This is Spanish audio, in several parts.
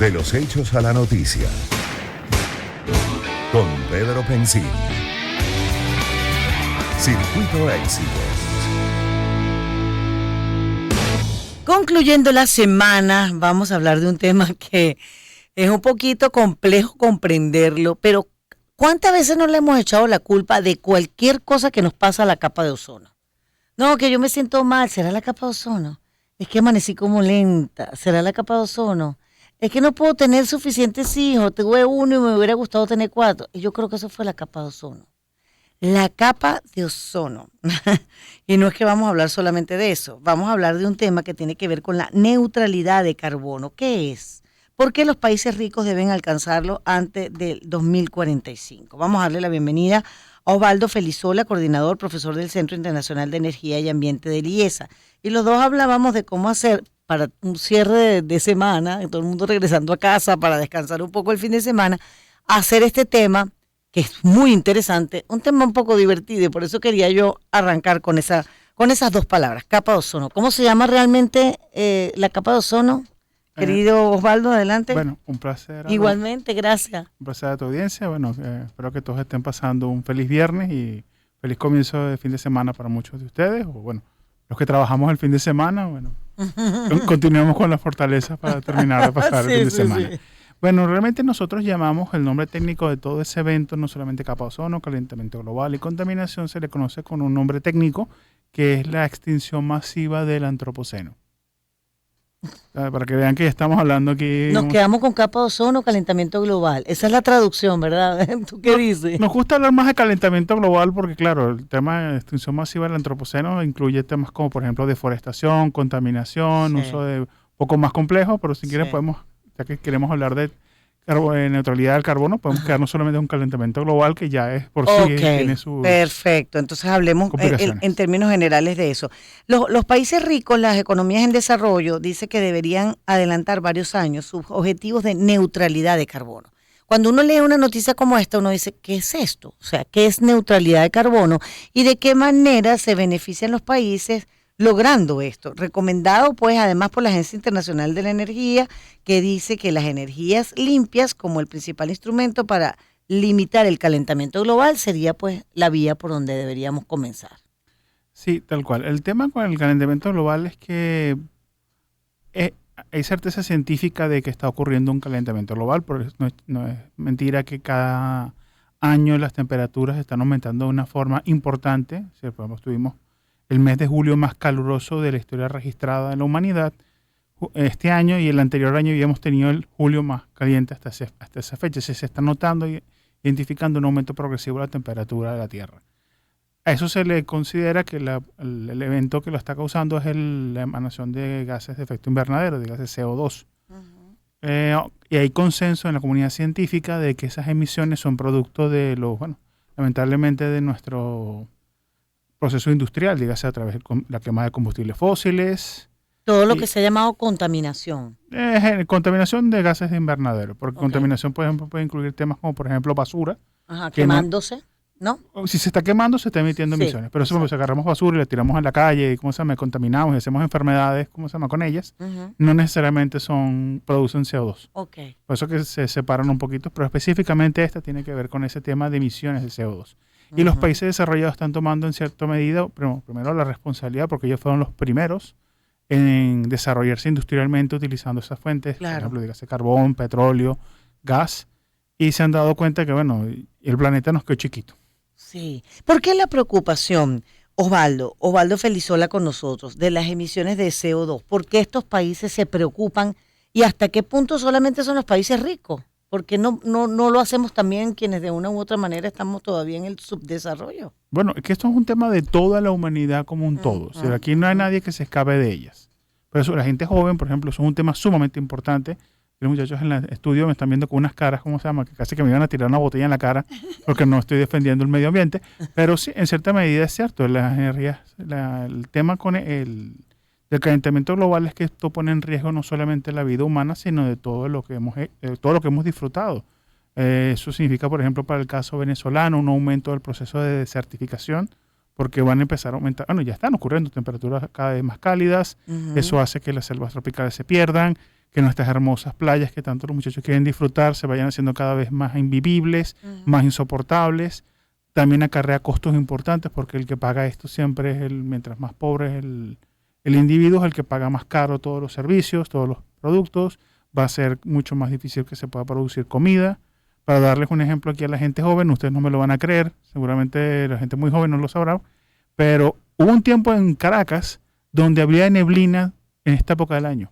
De los hechos a la noticia. Con Pedro Pensini. Circuito Éxitos. Concluyendo la semana, vamos a hablar de un tema que es un poquito complejo comprenderlo, pero ¿cuántas veces no le hemos echado la culpa de cualquier cosa que nos pasa a la capa de ozono? No, que yo me siento mal, ¿será la capa de ozono? Es que amanecí como lenta, ¿será la capa de ozono? Es que no puedo tener suficientes hijos, tuve uno y me hubiera gustado tener 4. Y yo creo que eso fue la capa de ozono. La capa de ozono. Y no es que vamos a hablar solamente de eso, vamos a hablar de un tema que tiene que ver con la neutralidad de carbono. ¿Qué es? ¿Por qué los países ricos deben alcanzarlo antes del 2045? Vamos a darle la bienvenida a Osvaldo Felizola, coordinador, profesor del Centro Internacional de Energía y Ambiente del IESA. Y los dos hablábamos de cómo hacer para un cierre de semana, todo el mundo regresando a casa para descansar un poco el fin de semana, hacer este tema que es muy interesante, un tema un poco divertido, y por eso quería yo arrancar con esas 2 palabras, capa de ozono. ¿Cómo se llama realmente la capa de ozono? Querido Osvaldo, adelante. Bueno, un placer. Igualmente, gracias. Un placer a tu audiencia. Bueno, espero que todos estén pasando un feliz viernes y feliz comienzo de fin de semana para muchos de ustedes, o bueno, los que trabajamos el fin de semana, bueno, continuemos con la fortaleza para terminar de pasar el fin de semana. Sí. Bueno, realmente nosotros llamamos el nombre técnico de todo ese evento, no solamente capa de ozono, calentamiento global y contaminación, se le conoce con un nombre técnico que es la extinción masiva del antropoceno. Para que vean que ya estamos hablando aquí. Nos quedamos con capa de ozono, calentamiento global. Esa es la traducción, ¿verdad? ¿Tú qué dices? Nos gusta hablar más de calentamiento global porque, claro, el tema de extinción masiva del antropoceno incluye temas como, por ejemplo, deforestación, contaminación, sí, uso de un poco más complejo, pero si quieren podemos, ya que queremos hablar de neutralidad del carbono, podemos quedarnos solamente en un calentamiento global que ya es por sí tiene su. Perfecto, entonces hablemos en términos generales de eso. Los países ricos, las economías en desarrollo, dice que deberían adelantar varios años sus objetivos de neutralidad de carbono. Cuando uno lee una noticia como esta, uno dice, ¿qué es esto? O sea, ¿qué es neutralidad de carbono? ¿Y de qué manera se benefician los países logrando esto? Recomendado pues además por la Agencia Internacional de la Energía, que dice que las energías limpias como el principal instrumento para limitar el calentamiento global sería pues la vía por donde deberíamos comenzar. Sí, tal cual. El tema con el calentamiento global es que hay certeza científica de que está ocurriendo un calentamiento global, porque no es mentira que cada año las temperaturas están aumentando de una forma importante. Si tuvimos el mes de julio más caluroso de la historia registrada en la humanidad este año, y el anterior año habíamos tenido el julio más caliente hasta esa fecha. Se está notando y identificando un aumento progresivo de la temperatura de la Tierra. A eso se le considera que el evento que lo está causando es la emanación de gases de efecto invernadero, de gases CO2. Uh-huh. Y hay consenso en la comunidad científica de que esas emisiones son producto de lamentablemente de nuestro proceso industrial, dígase a través de la quema de combustibles fósiles. Todo lo que se ha llamado contaminación. Contaminación de gases de invernadero, porque contaminación, por ejemplo, puede incluir temas como, por ejemplo, basura. Ajá, quemándose, ¿no? Si se está quemando, se está emitiendo emisiones. Pero eso, si agarramos basura y la tiramos a la calle y, contaminamos y hacemos enfermedades, con ellas, no necesariamente producen CO2. Okay. Por eso que se separan un poquito, pero específicamente esta tiene que ver con ese tema de emisiones de CO2. Y los países desarrollados están tomando en cierta medida, primero la responsabilidad, porque ellos fueron los primeros en desarrollarse industrialmente utilizando esas fuentes, por ejemplo, dígase carbón, petróleo, gas, y se han dado cuenta que, el planeta nos quedó chiquito. Sí. ¿Por qué la preocupación, Osvaldo Felizola con nosotros, de las emisiones de CO2? ¿Por qué estos países se preocupan y hasta qué punto solamente son los países ricos? ¿Por qué no lo hacemos también quienes de una u otra manera estamos todavía en el subdesarrollo? Bueno, es que esto es un tema de toda la humanidad como un todo. O sea, aquí no hay nadie que se escape de ellas. Por eso la gente joven, por ejemplo, eso es un tema sumamente importante. Los muchachos en el estudio me están viendo con unas caras, que casi que me iban a tirar una botella en la cara porque no estoy defendiendo el medio ambiente. Pero sí, en cierta medida es cierto. Las energías, el tema con el calentamiento global es que esto pone en riesgo no solamente la vida humana, sino de todo lo que hemos disfrutado. Eso significa, por ejemplo, para el caso venezolano, un aumento del proceso de desertificación, porque van a empezar a aumentar, ya están ocurriendo temperaturas cada vez más cálidas. Eso hace que las selvas tropicales se pierdan, que nuestras hermosas playas que tanto los muchachos quieren disfrutar se vayan haciendo cada vez más invivibles, más insoportables. También acarrea costos importantes porque el que paga esto siempre es mientras más pobre es el individuo, es el que paga más caro todos los servicios, todos los productos. Va a ser mucho más difícil que se pueda producir comida. Para darles un ejemplo aquí a la gente joven, ustedes no me lo van a creer, seguramente la gente muy joven no lo sabrá, pero hubo un tiempo en Caracas donde había neblina en esta época del año.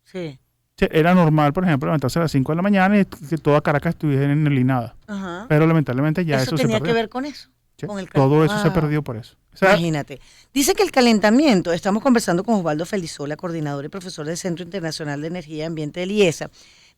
Sí. Era normal, por ejemplo, levantarse a las 5 de la mañana y que toda Caracas estuviera neblinada. Ajá. Pero lamentablemente ya eso se tenía perdió. que ver con eso. Sí, Con el todo eso se Ah. perdió por eso. O sea, Imagínate. Dice que el calentamiento, estamos conversando con Osvaldo Felizola, coordinador y profesor del Centro Internacional de Energía y Ambiente del IESA.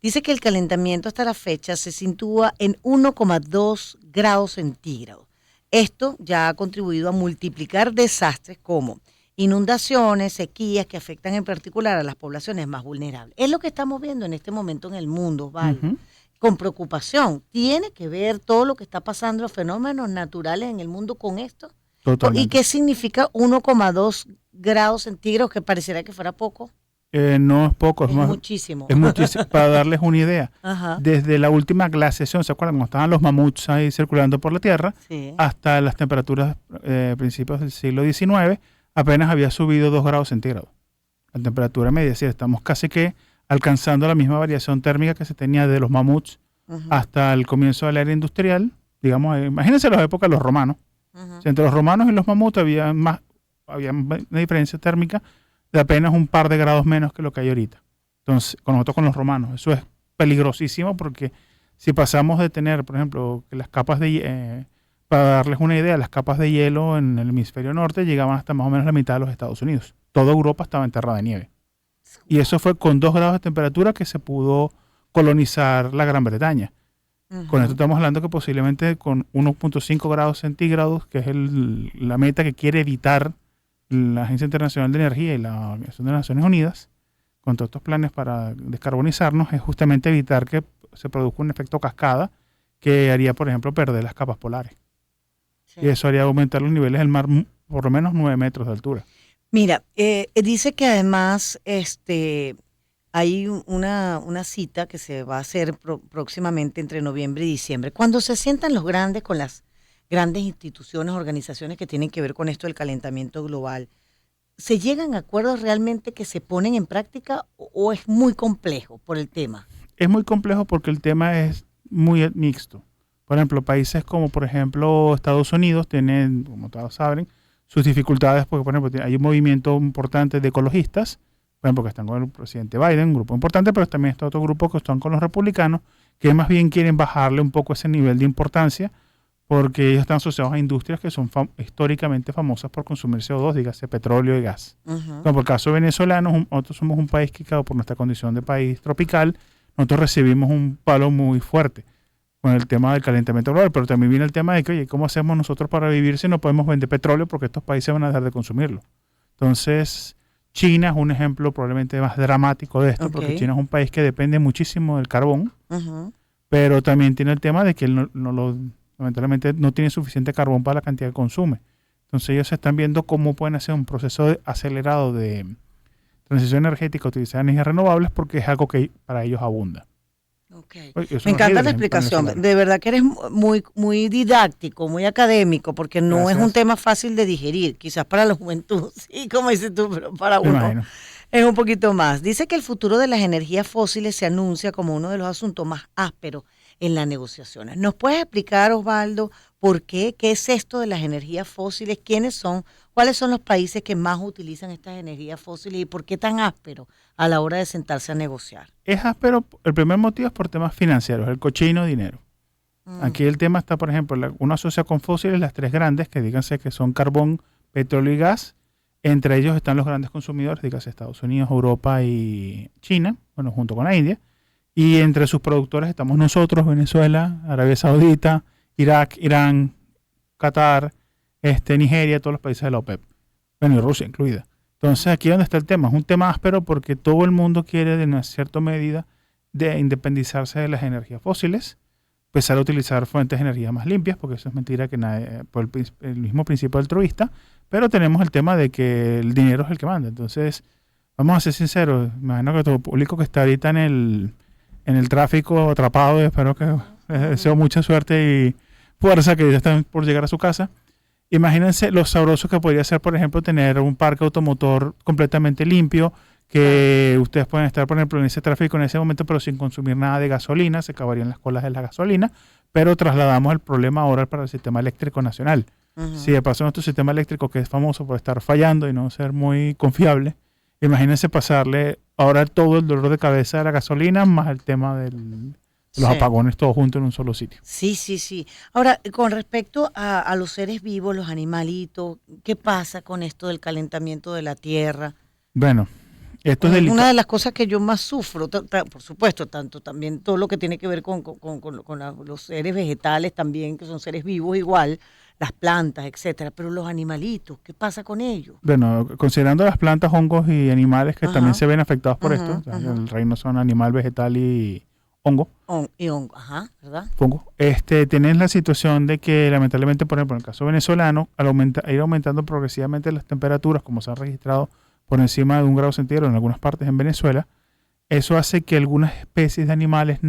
Dice que el calentamiento hasta la fecha se sitúa en 1,2 grados centígrados. Esto ya ha contribuido a multiplicar desastres como inundaciones, sequías que afectan en particular a las poblaciones más vulnerables. Es lo que estamos viendo en este momento en el mundo, Osvaldo. Ujú. Con preocupación. ¿Tiene que ver todo lo que está pasando, los fenómenos naturales en el mundo con esto? Totalmente. ¿Y qué significa 1,2 grados centígrados, que pareciera que fuera poco? No es poco, Es es más, muchísimo. es muchísimo. Para darles una idea, Ajá. desde la última glaciación, ¿se acuerdan? Cuando estaban los mamuts ahí circulando por la Tierra, Sí. hasta las temperaturas principios del siglo XIX, apenas había subido 2 grados centígrados. La temperatura media, es decir, estamos casi que alcanzando la misma variación térmica que se tenía de los mamuts Ujú, hasta el comienzo de la era industrial. Digamos, imagínense las épocas de los romanos. ujú. O sea, entre los romanos y los mamuts había una diferencia térmica de apenas un par de grados menos que lo que hay ahorita. Entonces, con nosotros con los romanos, eso es peligrosísimo porque si pasamos de tener, por ejemplo, que las capas para darles una idea, las capas de hielo en el hemisferio norte llegaban hasta más o menos la mitad de los Estados Unidos. Toda Europa estaba enterrada de nieve. Y eso fue con 2 grados de temperatura que se pudo colonizar la Gran Bretaña. Con esto estamos hablando que posiblemente con 1,5 grados centígrados, que es la meta que quiere evitar la Agencia Internacional de Energía y la Organización de las Naciones Unidas, con todos estos planes para descarbonizarnos, es justamente evitar que se produzca un efecto cascada que haría, por ejemplo, perder las capas polares. Sí. Y eso haría aumentar los niveles del mar por lo menos 9 metros de altura. Mira, dice que además hay una cita que se va a hacer próximamente entre noviembre y diciembre, cuando se sientan los grandes con las grandes instituciones, organizaciones que tienen que ver con esto del calentamiento global. ¿Se llegan a acuerdos realmente que se ponen en práctica o es muy complejo por el tema? Es muy complejo porque el tema es muy mixto. Por ejemplo, países como, por ejemplo, Estados Unidos tienen, como todos saben, sus dificultades porque, por ejemplo, hay un movimiento importante de ecologistas, por ejemplo, que están con el presidente Biden, un grupo importante, pero también está otro grupo que están con los republicanos, que más bien quieren bajarle un poco ese nivel de importancia porque ellos están asociados a industrias que son históricamente famosas por consumir CO2, dígase petróleo y gas. Uh-huh. Como por el caso venezolano, nosotros somos un país que, claro, por nuestra condición de país tropical, nosotros recibimos un palo muy fuerte con el tema del calentamiento global, pero también viene el tema de que, oye, ¿cómo hacemos nosotros para vivir si no podemos vender petróleo porque estos países van a dejar de consumirlo? Entonces, China es un ejemplo probablemente más dramático de esto, porque China es un país que depende muchísimo del carbón, pero también tiene el tema de que lamentablemente no tiene suficiente carbón para la cantidad que consume. Entonces ellos están viendo cómo pueden hacer un proceso acelerado de transición energética, utilizar energías renovables, porque es algo que para ellos abunda. Okay. Me encanta la explicación. De verdad que eres muy, muy didáctico, muy académico, porque no es un tema fácil de digerir. Quizás para la juventud, sí, como dices tú, pero para uno es un poquito más. Dice que el futuro de las energías fósiles se anuncia como uno de los asuntos más ásperos en las negociaciones. ¿Nos puedes explicar, Osvaldo, por qué? ¿Qué es esto de las energías fósiles? ¿Quiénes son? ¿Cuáles son los países que más utilizan estas energías fósiles? ¿Y por qué tan áspero a la hora de sentarse a negociar? Es áspero, el primer motivo es por temas financieros, el cochino dinero. Aquí el tema está, por ejemplo, uno asocia con fósiles las tres grandes, que díganse que son carbón, petróleo y gas. Entre ellos están los grandes consumidores, dígase Estados Unidos, Europa y China, bueno, junto con la India. Y entre sus productores estamos nosotros, Venezuela, Arabia Saudita, Irak, Irán, Qatar, Nigeria, todos los países de la OPEP. Bueno, y Rusia incluida. Entonces aquí es donde está el tema. Es un tema áspero porque todo el mundo quiere, de una cierta medida, de independizarse de las energías fósiles, empezar a utilizar fuentes de energía más limpias, porque eso es mentira que nadie, por el mismo principio altruista, pero tenemos el tema de que el dinero es el que manda. Entonces, Vamos a ser sinceros, imagino que todo el público que está ahorita en el tráfico atrapado, y espero que deseo mucha suerte y fuerza que ya están por llegar a su casa. Imagínense lo sabroso que podría ser, por ejemplo, tener un parque automotor completamente limpio, que ustedes pueden estar, por ejemplo, en ese tráfico en ese momento, pero sin consumir nada de gasolina, se acabarían las colas de la gasolina, pero trasladamos el problema ahora para el sistema eléctrico nacional. Ujú. Si de paso nuestro sistema eléctrico, que es famoso por estar fallando y no ser muy confiable, imagínense pasarle ahora todo el dolor de cabeza de la gasolina más el tema de los Sí. apagones todos juntos en un solo sitio. Sí, sí, sí. Ahora, con respecto a los seres vivos, los animalitos, ¿qué pasa con esto del calentamiento de la tierra? Bueno, esto es Una delicado. de las cosas que yo más sufro, por supuesto, tanto también todo lo que tiene que ver con los seres vegetales también, que son seres vivos igual, las plantas, etcétera, pero los animalitos, ¿qué pasa con ellos? Bueno, considerando las plantas, hongos y animales que Ajá. también se ven afectados por Ajá, esto, o sea, ajá. el reino son animal, vegetal y hongo, Ajá, ¿verdad? fungo, tienen la situación de que lamentablemente, por ejemplo, en el caso venezolano, al ir aumentando progresivamente las temperaturas, como se han registrado por encima de 1 grado centígrado en algunas partes en Venezuela, eso hace que algunas especies de animales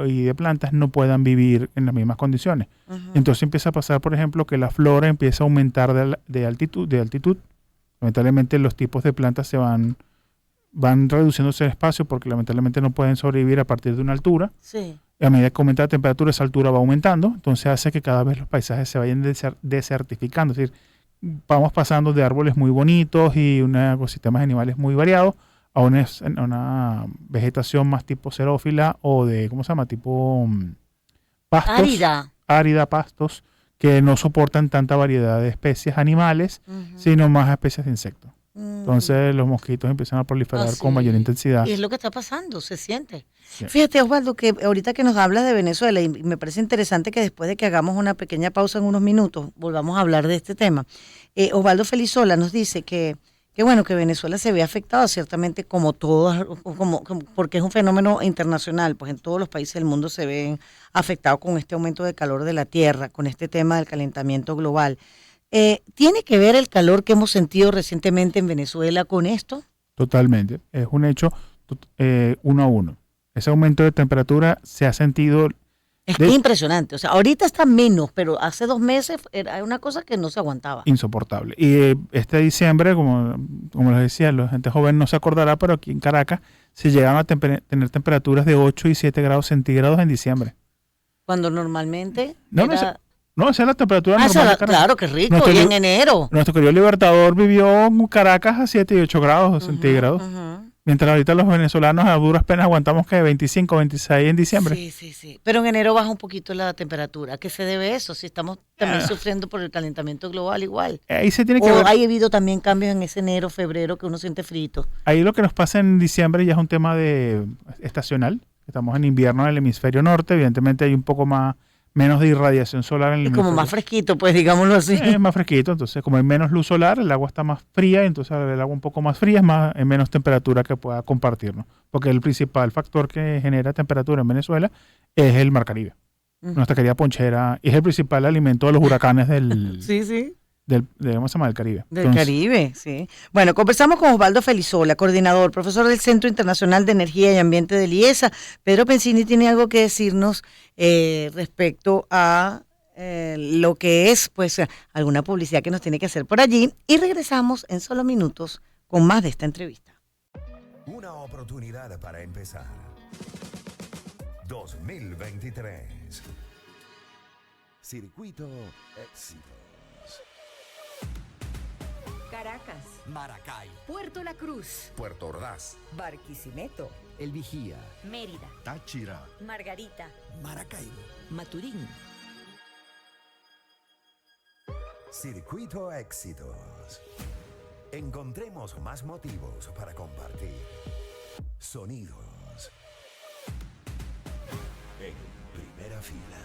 y de plantas no puedan vivir en las mismas condiciones. Ujú. Entonces empieza a pasar, por ejemplo, que la flora empieza a aumentar de altitud. Lamentablemente los tipos de plantas van reduciéndose el espacio porque lamentablemente no pueden sobrevivir a partir de una altura. Sí. Y a medida que aumenta la temperatura, esa altura va aumentando. Entonces hace que cada vez los paisajes se vayan desertificando. Es decir, vamos pasando de árboles muy bonitos y ecosistemas animales muy variados a una vegetación más tipo xerófila o de, ¿cómo se llama? Tipo pastos, Árida. árida, pastos, que no soportan tanta variedad de especies animales, Ujú. sino más especies de insectos. Mm. Entonces los mosquitos empiezan a proliferar Así con mayor es. intensidad. Y es lo que está pasando, se siente. Sí. Fíjate, Osvaldo, que ahorita que nos hablas de Venezuela, y me parece interesante que después de que hagamos una pequeña pausa en unos minutos, volvamos a hablar de este tema. Osvaldo Felizola nos dice que bueno, que Venezuela se ve afectada ciertamente como todas, porque es un fenómeno internacional, pues en todos los países del mundo se ven afectados con este aumento de calor de la tierra, con este tema del calentamiento global. ¿Tiene que ver el calor que hemos sentido recientemente en Venezuela con esto? Totalmente. Es un hecho 1 a 1. Ese aumento de temperatura se ha sentido Es de- impresionante. O sea, ahorita está menos, pero hace 2 meses era una cosa que no se aguantaba. insoportable. Y este diciembre, como les decía, la gente joven no se acordará, pero aquí en Caracas se llegaron a tener temperaturas de 8 y 7 grados centígrados en diciembre. Cuando normalmente No, era... esa es la temperatura Ah, normal de Caracas. claro, qué rico. Nuestro Y en li- enero. Nuestro querido Libertador vivió en Caracas a 7 y 8 grados Ujú, centígrados. ujú. Mientras ahorita los venezolanos a duras penas aguantamos que 25, 26 en diciembre. Sí, sí, sí. Pero en enero baja un poquito la temperatura. ¿A qué se debe eso? Si estamos también sufriendo por el calentamiento global igual. Ahí se tiene que O ver. ha habido también cambios en ese enero, febrero, que uno siente frito. Ahí lo que nos pasa en diciembre ya es un tema de estacional. Estamos en invierno en el hemisferio norte. Evidentemente hay un poco menos de irradiación solar en el Y como hemisferio. más fresquito, pues digámoslo así. Es más fresquito, entonces como hay menos luz solar, el agua está más fría, entonces el agua un poco más fría es menos temperatura que pueda compartirnos. Porque el principal factor que genera temperatura en Venezuela es el Mar Caribe. Ujú. Nuestra querida ponchera es el principal alimento de los huracanes Sí, sí. ¿cómo se llama? Del Caribe. Del Entonces, Caribe, sí. Bueno, conversamos con Osvaldo Felizola, coordinador, profesor del Centro Internacional de Energía y Ambiente de IESA. Pedro Pensini tiene algo que decirnos respecto a lo que es, pues, alguna publicidad que nos tiene que hacer por allí. Y regresamos en solo minutos con más de esta entrevista. Una oportunidad para empezar. 2023. Circuito Éxitos. Caracas, Maracay, Puerto La Cruz, Puerto Ordaz. Barquisimeto, El Vigía, Mérida, Táchira. Margarita, Maracaibo, Maturín. Circuito Éxitos. Encontremos más motivos para compartir. Sonidos. En primera fila.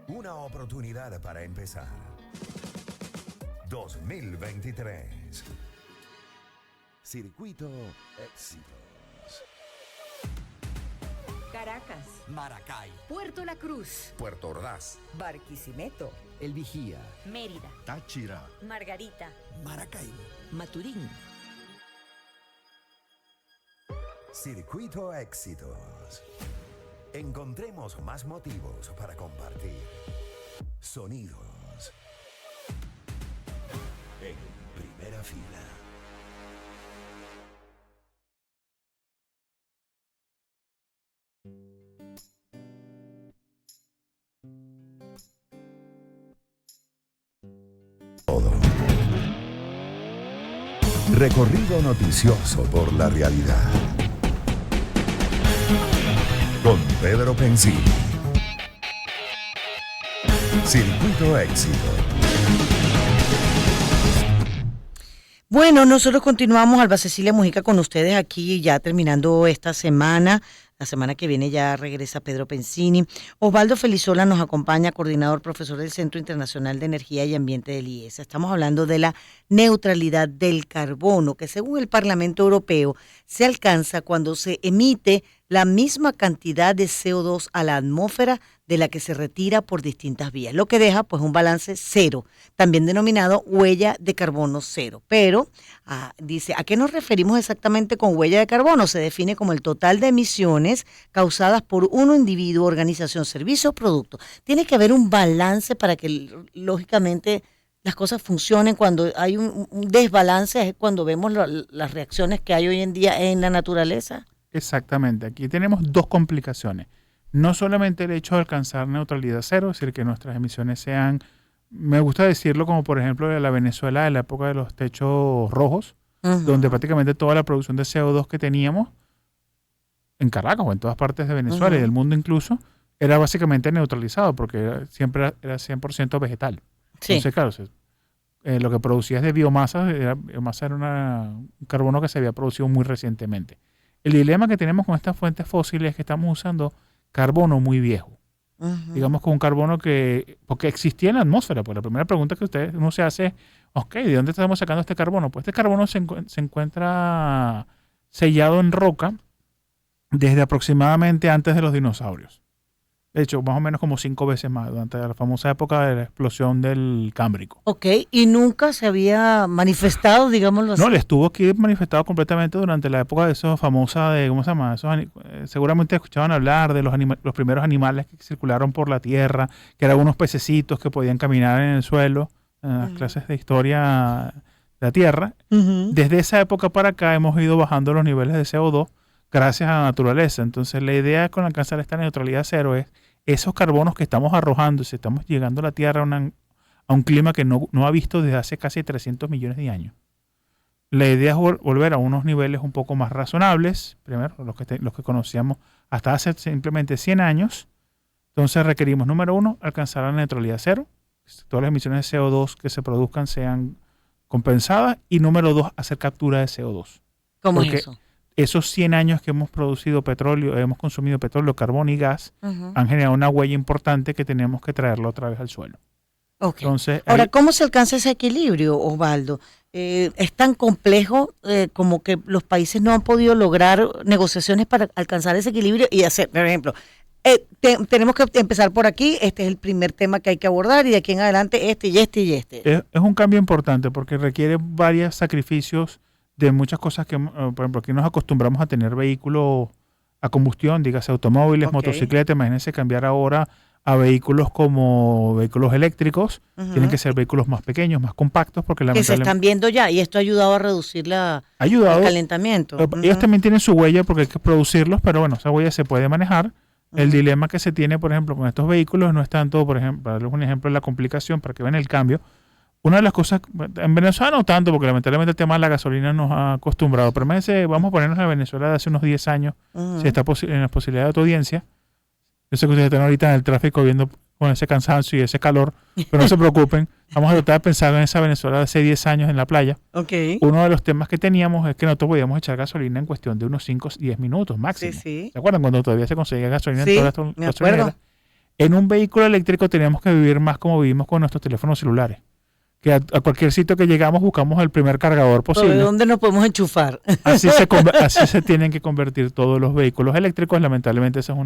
Una oportunidad para empezar. 2023. Circuito Éxitos. Caracas, Maracay, Puerto La Cruz, Puerto Ordaz. Barquisimeto, El Vigía, Mérida, Táchira. Margarita, Maracaibo, Maturín. Circuito Éxitos. Encontremos más motivos para compartir. Sonidos. En primera fila. Todo. Recorrido noticioso por la realidad. Con Pedro Pensini. Circuito Éxito. Bueno, nosotros continuamos, Alba Cecilia Mujica, con ustedes aquí, ya terminando esta semana. La semana que viene ya regresa Pedro Pensini. Osvaldo Felizola nos acompaña, coordinador profesor del Centro Internacional de Energía y Ambiente del IESA. Estamos hablando de la neutralidad del carbono, que según el Parlamento Europeo se alcanza cuando se emite la misma cantidad de CO2 a la atmósfera de la que se retira por distintas vías, lo que deja pues un balance cero, también denominado huella de carbono cero. Pero dice, ¿a qué nos referimos exactamente con huella de carbono? Se define como el total de emisiones causadas por un individuo, organización, servicio o producto. Tiene que haber un balance para que lógicamente las cosas funcionen. Cuando hay un desbalance es cuando vemos las reacciones que hay hoy en día en la naturaleza. Exactamente. Aquí tenemos dos complicaciones. No solamente el hecho de alcanzar neutralidad cero, es decir, que nuestras emisiones sean, me gusta decirlo como por ejemplo de la Venezuela de la época de los techos rojos, donde prácticamente toda la producción de CO2 que teníamos en Caracas o en todas partes de Venezuela y del mundo incluso, era básicamente neutralizado porque siempre era 100% vegetal. Sí. Entonces, claro, lo que producías de biomasa era un carbono que se había producido muy recientemente. El dilema que tenemos con estas fuentes fósiles es que estamos usando carbono muy viejo. Digamos con un carbono porque existía en la atmósfera. Pues la primera pregunta que uno se hace es, ok, ¿de dónde estamos sacando este carbono? Pues este carbono se encuentra sellado en roca desde aproximadamente antes de los dinosaurios. De hecho, más o menos como 5 veces más, durante la famosa época de la explosión del Cámbrico. Ok, y nunca se había manifestado, digámoslo así. No, le estuvo aquí manifestado completamente durante la época de esos famosa de, ¿cómo se llama? Seguramente escuchaban hablar de los primeros animales que circularon por la Tierra, que eran unos pececitos que podían caminar en el suelo, en las clases de historia de la Tierra. Desde esa época para acá hemos ido bajando los niveles de CO2 gracias a la naturaleza. Entonces la idea con alcanzar esta neutralidad cero es esos carbonos que estamos arrojando, si estamos llegando a la Tierra a un clima que no ha visto desde hace casi 300 millones de años. La idea es volver a unos niveles un poco más razonables, primero los que conocíamos hasta hace simplemente 100 años. Entonces requerimos, número uno, alcanzar la neutralidad cero, que todas las emisiones de CO2 que se produzcan sean compensadas, y número dos, hacer captura de CO2. ¿Cómo es eso? Esos 100 años que hemos producido petróleo, hemos consumido petróleo, carbón y gas, han generado una huella importante que tenemos que traerlo otra vez al suelo. Okay. Entonces, ahora, ¿cómo se alcanza ese equilibrio, Osvaldo? ¿Es tan complejo como que los países no han podido lograr negociaciones para alcanzar ese equilibrio y hacer, por ejemplo, tenemos que empezar por aquí, este es el primer tema que hay que abordar y de aquí en adelante este y este y este? Es un cambio importante porque requiere varios sacrificios de muchas cosas que, por ejemplo, aquí nos acostumbramos a tener vehículos a combustión, dígase automóviles, motocicletas. Imagínense cambiar ahora a vehículos como vehículos eléctricos. Tienen que ser vehículos más pequeños, más compactos, porque que se están viendo ya, y esto ha ayudado a reducir el calentamiento. Ellos también tienen su huella porque hay que producirlos, pero bueno, esa huella se puede manejar. El dilema que se tiene, por ejemplo, con estos vehículos no es tanto, por ejemplo, para darles un ejemplo de la complicación, para que vean el cambio. Una de las cosas, en Venezuela no tanto, porque lamentablemente el tema de la gasolina nos ha acostumbrado, pero vamos a ponernos en Venezuela de hace unos 10 años, si está en la posibilidad de tu audiencia. Yo sé que ustedes están ahorita en el tráfico viendo con ese cansancio y ese calor, pero no se preocupen, vamos a tratar de pensar en esa Venezuela de hace 10 años en la playa. Uno de los temas que teníamos es que nosotros podíamos echar gasolina en cuestión de unos 5 o 10 minutos máximo. ¿Se acuerdan cuando todavía se conseguía gasolina en todas las gasolineras? En un vehículo eléctrico tenemos que vivir más como vivimos con nuestros teléfonos celulares. Que a cualquier sitio que llegamos buscamos el primer cargador ¿Pero posible. de dónde nos podemos enchufar? Así se tienen que convertir todos los vehículos eléctricos. Lamentablemente esa es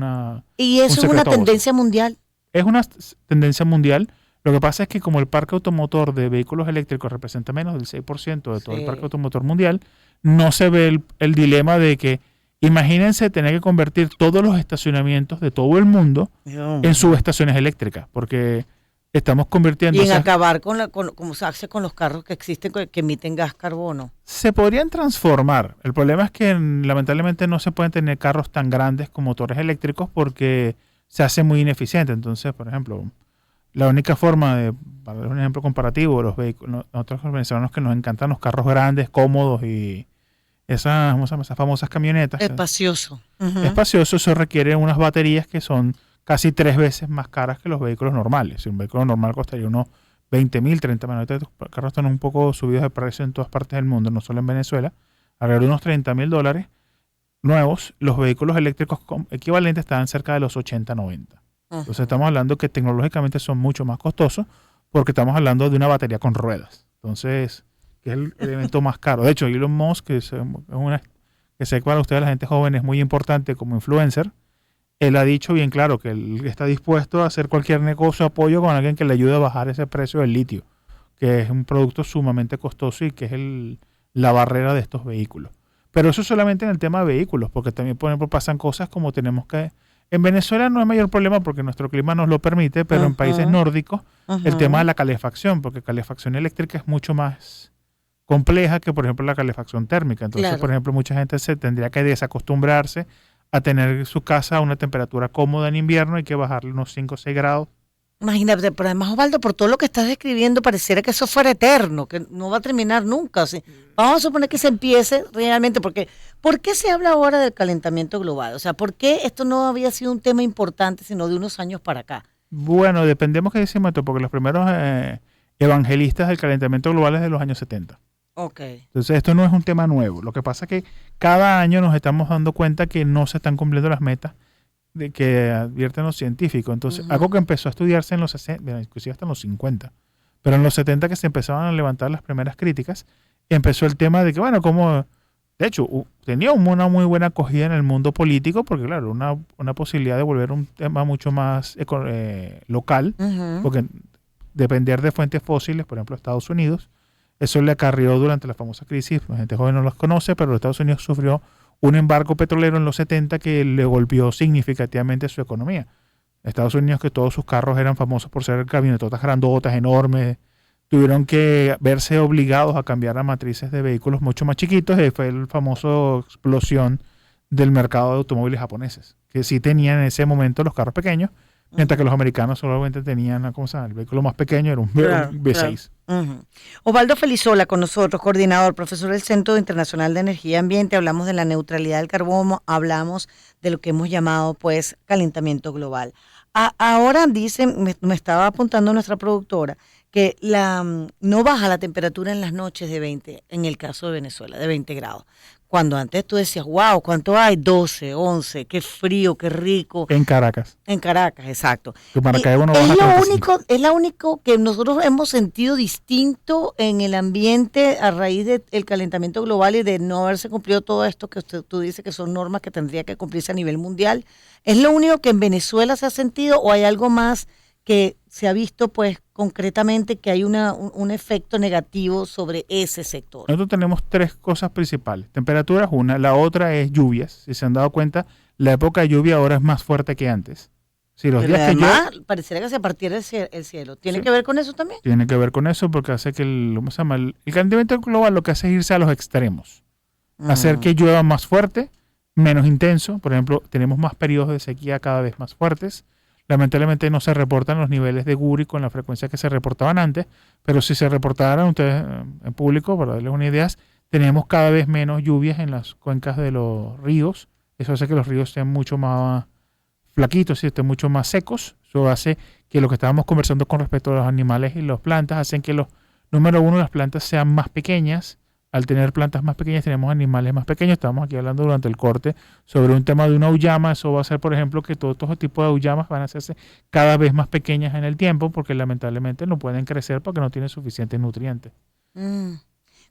Y eso es una secreto a voces. tendencia mundial. Es una tendencia mundial. Lo que pasa es que como el parque automotor de vehículos eléctricos representa menos del 6% de todo el Sí. parque automotor mundial, no se ve el dilema de que, imagínense tener que convertir todos los estacionamientos de todo el mundo en subestaciones eléctricas, porque estamos convirtiendo... Y en esas- acabar como se hace con los carros que existen que emiten gas carbono. se podrían transformar. El problema es que lamentablemente no se pueden tener carros tan grandes con motores eléctricos porque se hace muy ineficiente. Entonces, por ejemplo, la única forma de, para dar un ejemplo comparativo, los vehículos, nosotros los venezolanos que nos encantan los carros grandes, cómodos y esas, ¿cómo se llama? Esas famosas camionetas. Espacioso. Ujú. Espacioso, eso requiere unas baterías que son casi 3 veces más caras que los vehículos normales. Si un vehículo normal costaría unos 20.000, 30.000. Ahorita los carros están un poco subidos de precio en todas partes del mundo, no solo en Venezuela. Alrededor de unos $30.000 nuevos. Los vehículos eléctricos equivalentes estaban cerca de los 80, 90. Entonces estamos hablando que tecnológicamente son mucho más costosos porque estamos hablando de una batería con ruedas. Entonces, que es el elemento más caro. De hecho, Elon Musk, que sé que para ustedes la gente joven es muy importante como influencer, él ha dicho bien claro que él está dispuesto a hacer cualquier negocio o apoyo con alguien que le ayude a bajar ese precio del litio, que es un producto sumamente costoso y que es la barrera de estos vehículos. Pero eso solamente en el tema de vehículos, porque también, por ejemplo, pasan cosas como tenemos que... En Venezuela no hay mayor problema porque nuestro clima nos lo permite, pero en países nórdicos el tema de la calefacción, porque calefacción eléctrica es mucho más compleja que, por ejemplo, la calefacción térmica. Entonces, Claro. por ejemplo, mucha gente se tendría que desacostumbrarse a tener su casa a una temperatura cómoda en invierno, hay que bajarle unos 5 o 6 grados. Imagínate, pero además, Osvaldo, por todo lo que estás describiendo, pareciera que eso fuera eterno, que no va a terminar nunca. O sea, vamos a suponer que se empiece realmente, porque ¿por qué se habla ahora del calentamiento global? O sea, ¿por qué esto no había sido un tema importante, sino de unos años para acá? Bueno, dependemos qué decimos esto, porque los primeros evangelistas del calentamiento global es de los años 70. Ok. Entonces, esto no es un tema nuevo. Lo que pasa es que cada año nos estamos dando cuenta que no se están cumpliendo las metas de que advierten los científicos. Entonces, algo que empezó a estudiarse en los 60, bueno, inclusive hasta en los 50, pero en los 70 que se empezaban a levantar las primeras críticas, empezó el tema de que, bueno, como, de hecho, tenía una muy buena acogida en el mundo político, porque claro, una posibilidad de volver un tema mucho más local, Ujú. porque depender de fuentes fósiles, por ejemplo, Estados Unidos, eso le acarrió durante la famosa crisis, la gente joven no los conoce, pero Estados Unidos sufrió un embargo petrolero en los 70 que le golpeó significativamente su economía. Estados Unidos, que todos sus carros eran famosos por ser camionetotas grandotas, enormes, tuvieron que verse obligados a cambiar a matrices de vehículos mucho más chiquitos, y fue el famoso explosión del mercado de automóviles japoneses, que sí tenían en ese momento los carros pequeños, mientras que los americanos solamente tenían, ¿cómo se llama? El vehículo más pequeño era un Claro, V6. Ujú. Osvaldo Felizola con nosotros, coordinador, profesor del Centro Internacional de Energía y Ambiente. Hablamos de la neutralidad del carbono, hablamos de lo que hemos llamado pues calentamiento global. Ahora dicen, me estaba apuntando nuestra productora, que no baja la temperatura en las noches de 20, en el caso de Venezuela, de 20 grados. Cuando antes tú decías, wow, ¿cuánto hay? 12, 11, qué frío, qué rico. En Caracas. En Caracas, exacto. Que Maracaibo no es baja lo 35. único, es la único que nosotros hemos sentido distinto en el ambiente a raíz del calentamiento global y de no haberse cumplido todo esto que tú dices que son normas que tendría que cumplirse a nivel mundial. ¿Es lo único que en Venezuela se ha sentido o hay algo más que se ha visto pues concretamente que hay un efecto negativo sobre ese sector? Nosotros tenemos 3 cosas principales. Temperatura es una, la otra es lluvias. Si se han dado cuenta, la época de lluvia ahora es más fuerte que antes. Si los Pero días que además, pareciera que se partiera el cielo. ¿Tiene Sí. que ver con eso también? tiene que ver con eso porque hace que ¿cómo se llama? El calentamiento global lo que hace es irse a los extremos. Hacer que llueva más fuerte, menos intenso. Por ejemplo, tenemos más periodos de sequía cada vez más fuertes. Lamentablemente no se reportan los niveles de Guri con la frecuencia que se reportaban antes, pero si se reportaran ustedes en público, para darles una idea, tenemos cada vez menos lluvias en las cuencas de los ríos. Eso hace que los ríos sean mucho más flaquitos y estén mucho más secos. Eso hace que lo que estábamos conversando con respecto a los animales y las plantas, hacen que número uno, las plantas sean más pequeñas, al tener plantas más pequeñas tenemos animales más pequeños. Estábamos aquí hablando durante el corte sobre un tema de una auyama. Eso va a hacer, por ejemplo, que todos estos tipos de auyamas van a hacerse cada vez más pequeñas en el tiempo porque lamentablemente no pueden crecer porque no tienen suficientes nutrientes. Mm.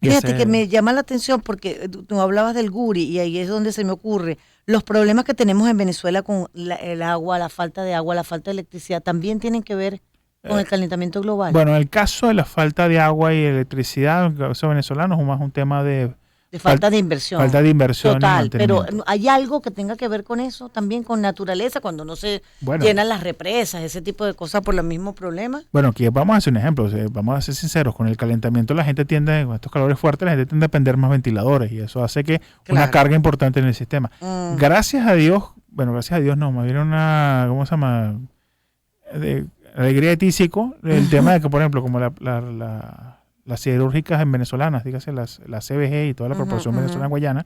Y Fíjate ese- que me llama la atención porque tú hablabas del guri y ahí es donde se me ocurre. Los problemas que tenemos en Venezuela con el agua, la falta de agua, la falta de electricidad, también tienen que ver con el calentamiento global. Bueno, en el caso de la falta de agua y electricidad, en el caso venezolano es más un tema de de falta de inversión. falta de inversión y Total, pero mantenimiento. ¿hay algo que tenga que ver con eso también, con naturaleza, cuando no se Bueno. llenan las represas, ese tipo de cosas por los mismos problemas? Bueno, aquí vamos a hacer un ejemplo, o sea, vamos a ser sinceros, con el calentamiento la gente tiende, con estos calores fuertes, la gente tiende a prender más ventiladores y eso hace que una Claro. carga importante en el sistema. Mm. Gracias a Dios, bueno, gracias a Dios no, más bien una, ¿cómo se llama? De alegría de tísico, el tema de que, por ejemplo, como las siderúrgicas en venezolanas, dígase la CBG y toda la Ujú, corporación ujú. venezolana guayana,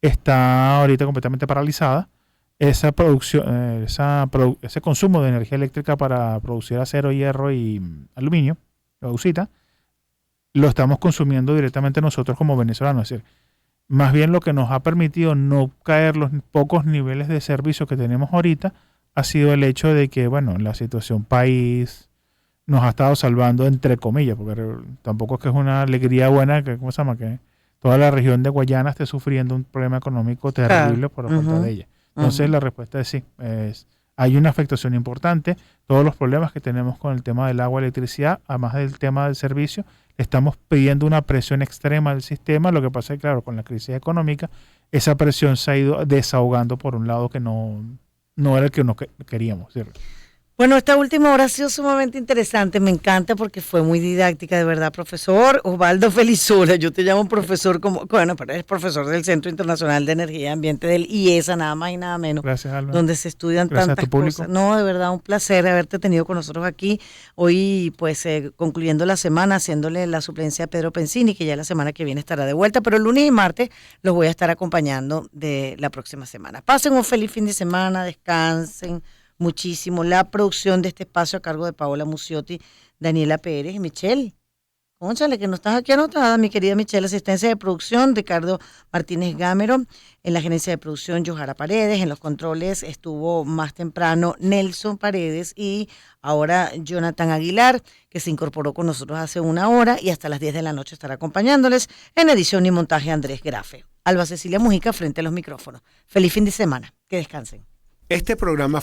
está ahorita completamente paralizada. Esa producción, ese consumo de energía eléctrica para producir acero, hierro y aluminio, la bauxita, lo estamos consumiendo directamente nosotros como venezolanos. Es decir, más bien lo que nos ha permitido no caer los pocos niveles de servicio que tenemos ahorita ha sido el hecho de que, bueno, la situación país nos ha estado salvando, entre comillas, porque tampoco es que es una alegría buena, que, ¿cómo se llama? Que toda la región de Guayana esté sufriendo un problema económico terrible por la falta Ujú. de ella. Entonces Ujú. la respuesta es sí, hay una afectación importante. Todos los problemas que tenemos con el tema del agua y electricidad, además del tema del servicio, estamos pidiendo una presión extrema del sistema. Lo que pasa es que, claro, con la crisis económica, esa presión se ha ido desahogando por un lado que no era el que queríamos. ¿Sí? Bueno, esta última hora ha sido sumamente interesante, me encanta porque fue muy didáctica, de verdad, profesor Osvaldo Felizura. Yo te llamo profesor como, bueno, pero eres profesor del Centro Internacional de Energía y Ambiente del IESA, nada más y nada menos, Gracias, Alma. donde se estudian Gracias a tantas tu público. cosas. No, de verdad, un placer haberte tenido con nosotros aquí. Hoy, pues, concluyendo la semana, haciéndole la suplencia a Pedro Pensini, que ya la semana que viene estará de vuelta, pero el lunes y martes los voy a estar acompañando de la próxima semana. Pasen un feliz fin de semana, descansen muchísimo. La producción de este espacio a cargo de Paola Muciotti, Daniela Pérez y Michelle. Cónchale, que no estás aquí anotada, mi querida Michelle. Asistencia de producción, Ricardo Martínez Gámero. En la gerencia de producción, Yohara Paredes. En los controles estuvo más temprano Nelson Paredes y ahora Jonathan Aguilar, que se incorporó con nosotros hace una hora y hasta las 10 de la noche estará acompañándoles. En edición y montaje, Andrés Grafe. Alba Cecilia Mujica frente a los micrófonos. Feliz fin de semana. Que descansen. Este programa